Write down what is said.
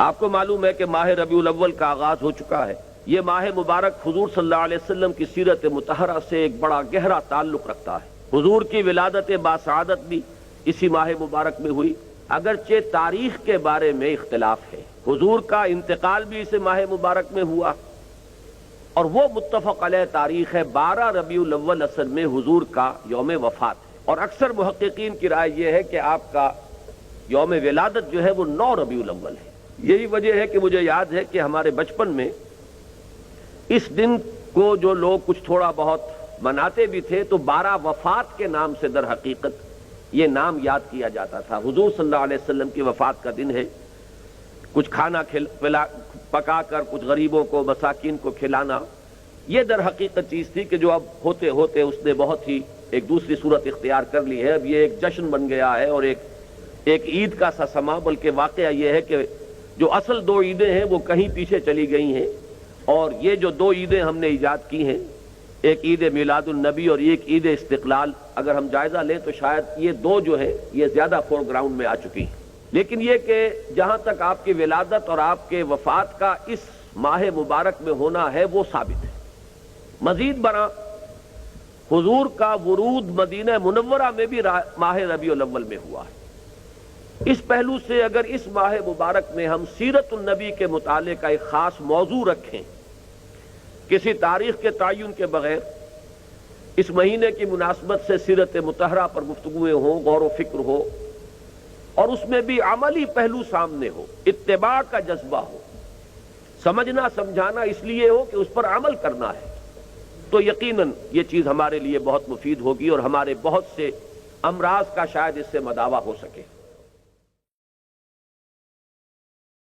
آپ کو معلوم ہے کہ ماہ ربیع الاول کا آغاز ہو چکا ہے۔ یہ ماہ مبارک حضور صلی اللہ علیہ وسلم کی سیرت مطہرہ سے ایک بڑا گہرا تعلق رکھتا ہے۔ حضور کی ولادت باسعادت بھی اسی ماہ مبارک میں ہوئی، اگرچہ تاریخ کے بارے میں اختلاف ہے۔ حضور کا انتقال بھی اس ماہ مبارک میں ہوا، اور وہ متفق علیہ تاریخ ہے 12 ربیع الاول اصل میں حضور کا یوم وفات ہے، اور اکثر محققین کی رائے یہ ہے کہ آپ کا یوم ولادت جو ہے وہ 9 ربیع الاول ہے۔ یہی وجہ ہے کہ مجھے یاد ہے کہ ہمارے بچپن میں اس دن کو جو لوگ کچھ تھوڑا بہت مناتے بھی تھے تو 12 وفات کے نام سے در حقیقت یہ نام یاد کیا جاتا تھا۔ حضور صلی اللہ علیہ وسلم کی وفات کا دن ہے، کچھ کھانا پکا کر کچھ غریبوں کو مساکین کو کھلانا، یہ در حقیقت چیز تھی کہ جو اب ہوتے ہوتے اس نے بہت ہی ایک دوسری صورت اختیار کر لی ہے۔ اب یہ ایک جشن بن گیا ہے اور ایک عید کا سا سما، بلکہ واقعہ یہ ہے کہ جو اصل 2 عیدیں ہیں وہ کہیں پیچھے چلی گئی ہیں، اور یہ جو 2 عیدیں ہم نے ایجاد کی ہیں، ایک عید میلاد النبی اور ایک عید استقلال، اگر ہم جائزہ لیں تو شاید یہ 2 جو ہیں یہ زیادہ فور گراؤنڈ میں آ چکی ہیں۔ لیکن یہ کہ جہاں تک آپ کی ولادت اور آپ کے وفات کا اس ماہ مبارک میں ہونا ہے وہ ثابت ہے۔ مزید برآں حضور کا ورود مدینہ منورہ میں بھی ماہ ربیع الاول میں ہوا ہے۔ اس پہلو سے اگر اس ماہ مبارک میں ہم سیرت النبی کے مطالعے کا ایک خاص موضوع رکھیں، کسی تاریخ کے تعین کے بغیر اس مہینے کی مناسبت سے سیرت مطہرہ پر گفتگویں ہوں، غور و فکر ہو، اور اس میں بھی عملی پہلو سامنے ہو، اتباع کا جذبہ ہو، سمجھنا سمجھانا اس لیے ہو کہ اس پر عمل کرنا ہے، تو یقیناً یہ چیز ہمارے لیے بہت مفید ہوگی اور ہمارے بہت سے امراض کا شاید اس سے مداوع ہو سکے۔